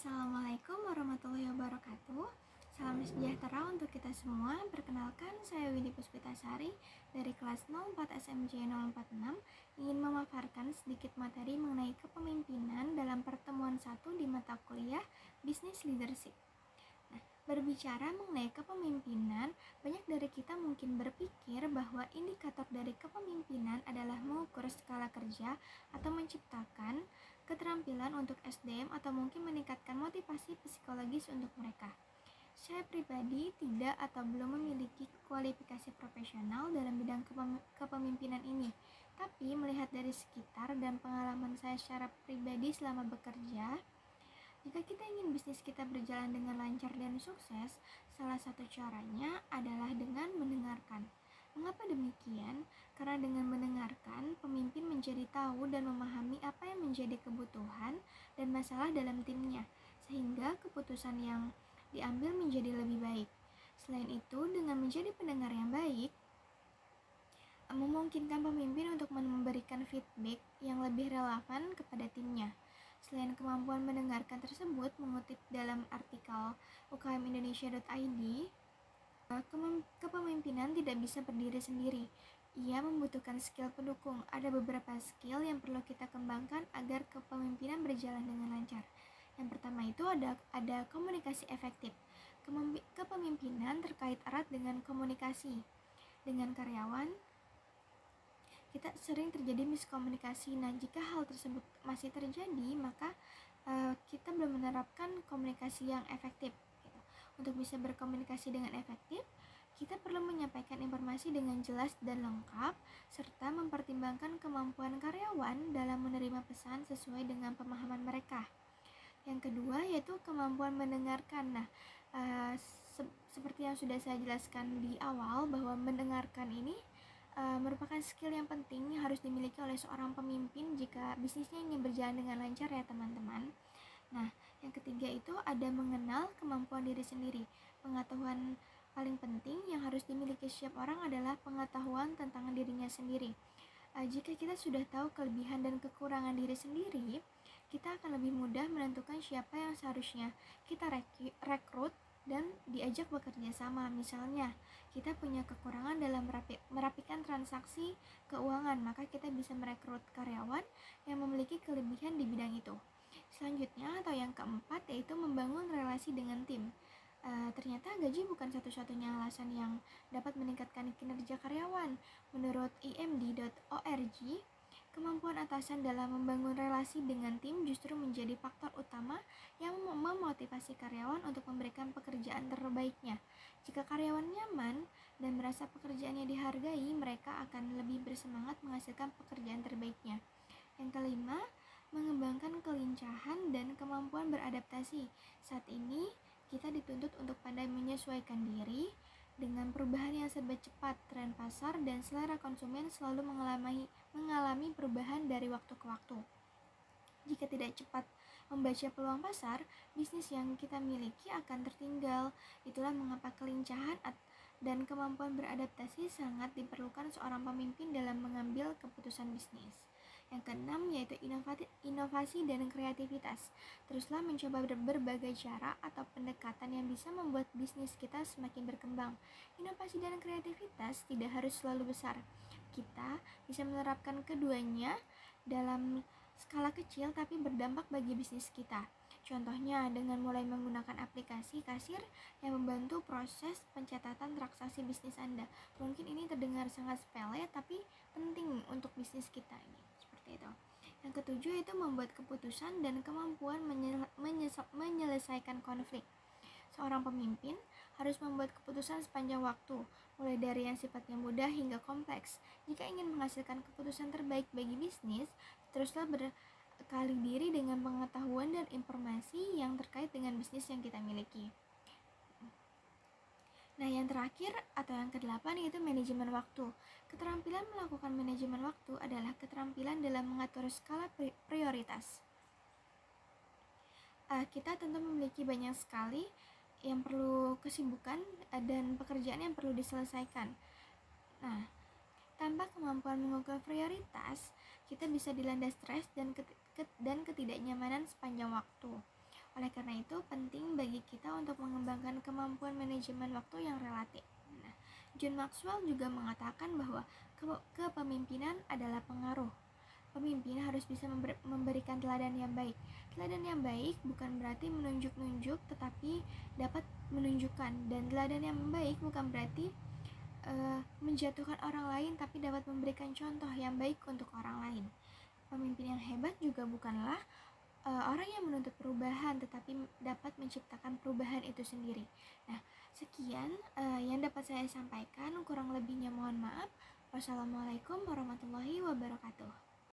Assalamualaikum warahmatullahi wabarakatuh. Salam sejahtera untuk kita semua. Perkenalkan, saya Windy Puspitasari dari kelas 04 SMJ 046 ingin memaparkan sedikit materi mengenai kepemimpinan dalam pertemuan 1 di mata kuliah Business Leadership. Berbicara mengenai kepemimpinan, banyak dari kita mungkin berpikir bahwa indikator dari kepemimpinan adalah mengukur skala kerja atau menciptakan keterampilan untuk SDM atau mungkin meningkatkan motivasi psikologis untuk mereka. Saya pribadi tidak atau belum memiliki kualifikasi profesional dalam bidang kepemimpinan ini, tapi melihat dari sekitar dan pengalaman saya secara pribadi selama bekerja, jika kita ingin bisnis kita berjalan dengan lancar dan sukses, salah satu caranya adalah dengan mendengarkan. Mengapa demikian? Karena dengan mendengarkan, pemimpin menjadi tahu dan memahami apa yang menjadi kebutuhan dan masalah dalam timnya, sehingga keputusan yang diambil menjadi lebih baik. Selain itu, dengan menjadi pendengar yang baik, memungkinkan pemimpin untuk memberikan feedback yang lebih relevan kepada timnya. Selain kemampuan mendengarkan tersebut, mengutip dalam artikel ukmindonesia.id, kepemimpinan tidak bisa berdiri sendiri. Ia membutuhkan skill pendukung. Ada beberapa skill yang perlu kita kembangkan agar kepemimpinan berjalan dengan lancar. Yang pertama itu ada komunikasi efektif. Kepemimpinan terkait erat dengan komunikasi. Dengan karyawan, kita sering terjadi miskomunikasi. Nah, jika hal tersebut masih terjadi, maka kita belum menerapkan komunikasi yang efektif. Untuk bisa berkomunikasi dengan efektif, kita perlu menyampaikan informasi dengan jelas dan lengkap, serta mempertimbangkan kemampuan karyawan dalam menerima pesan sesuai dengan pemahaman mereka. Yang kedua yaitu kemampuan mendengarkan. Nah, seperti yang sudah saya jelaskan di awal, bahwa mendengarkan ini merupakan skill yang penting yang harus dimiliki oleh seorang pemimpin jika bisnisnya ingin berjalan dengan lancar ya teman-teman. Nah, yang ketiga itu ada mengenal kemampuan diri sendiri. Pengetahuan paling penting yang harus dimiliki setiap orang adalah pengetahuan tentang dirinya sendiri. Jika kita sudah tahu kelebihan dan kekurangan diri sendiri, kita akan lebih mudah menentukan siapa yang seharusnya kita rekrut dan diajak bekerja sama. Misalnya, kita punya kekurangan dalam merapikan transaksi keuangan, maka kita bisa merekrut karyawan yang memiliki kelebihan di bidang itu. Selanjutnya atau yang keempat yaitu membangun relasi dengan tim. Ternyata gaji bukan satu-satunya alasan yang dapat meningkatkan kinerja karyawan. Menurut imd.org, kemampuan atasan dalam membangun relasi dengan tim justru menjadi faktor utama yang memotivasi karyawan untuk memberikan pekerjaan terbaiknya. Jika karyawan nyaman dan merasa pekerjaannya dihargai, mereka akan lebih bersemangat menghasilkan pekerjaan terbaiknya. Yang kelima, mengembangkan kelincahan dan kemampuan beradaptasi. Saat ini, kita dituntut untuk pandai menyesuaikan diri dengan perubahan yang serba cepat. Tren pasar dan selera konsumen selalu mengalami perubahan dari waktu ke waktu. Jika tidak cepat membaca peluang pasar, bisnis yang kita miliki akan tertinggal. Itulah mengapa kelincahan dan kemampuan beradaptasi sangat diperlukan seorang pemimpin dalam mengambil keputusan bisnis. Yang keenam yaitu inovasi dan kreativitas. Teruslah mencoba berbagai cara atau pendekatan yang bisa membuat bisnis kita semakin berkembang. Inovasi dan kreativitas tidak harus selalu besar. Kita bisa menerapkan keduanya dalam skala kecil tapi berdampak bagi bisnis kita. Contohnya dengan mulai menggunakan aplikasi kasir yang membantu proses pencatatan transaksi bisnis Anda. Mungkin ini terdengar sangat sepele tapi penting untuk bisnis kita ini. Seperti itu. Yang ketujuh itu membuat keputusan dan kemampuan menyelesaikan konflik. Seorang pemimpin harus membuat keputusan sepanjang waktu, mulai dari yang sifatnya mudah hingga kompleks. Jika ingin menghasilkan keputusan terbaik bagi bisnis, teruslah berkali diri dengan pengetahuan dan informasi yang terkait dengan bisnis yang kita miliki. Nah, yang terakhir atau yang kedelapan yaitu manajemen waktu. Keterampilan melakukan manajemen waktu adalah keterampilan dalam mengatur skala prioritas. Kita tentu memiliki banyak sekali yang perlu kesibukan dan pekerjaan yang perlu diselesaikan. Nah, tanpa kemampuan mengukur prioritas, kita bisa dilanda stres dan ketidaknyamanan sepanjang waktu. Oleh karena itu, penting bagi kita untuk mengembangkan kemampuan manajemen waktu yang relatif. Nah, John Maxwell juga mengatakan bahwa kepemimpinan adalah pengaruh. Pemimpin harus bisa memberikan teladan yang baik. Teladan yang baik bukan berarti menunjuk-nunjuk, tetapi dapat menunjukkan. Dan teladan yang baik bukan berarti menjatuhkan orang lain, tapi dapat memberikan contoh yang baik untuk orang lain. Pemimpin yang hebat juga bukanlah orang yang menuntut perubahan, tetapi dapat menciptakan perubahan itu sendiri. Nah, sekian yang dapat saya sampaikan. Kurang lebihnya mohon maaf. Wassalamualaikum warahmatullahi wabarakatuh.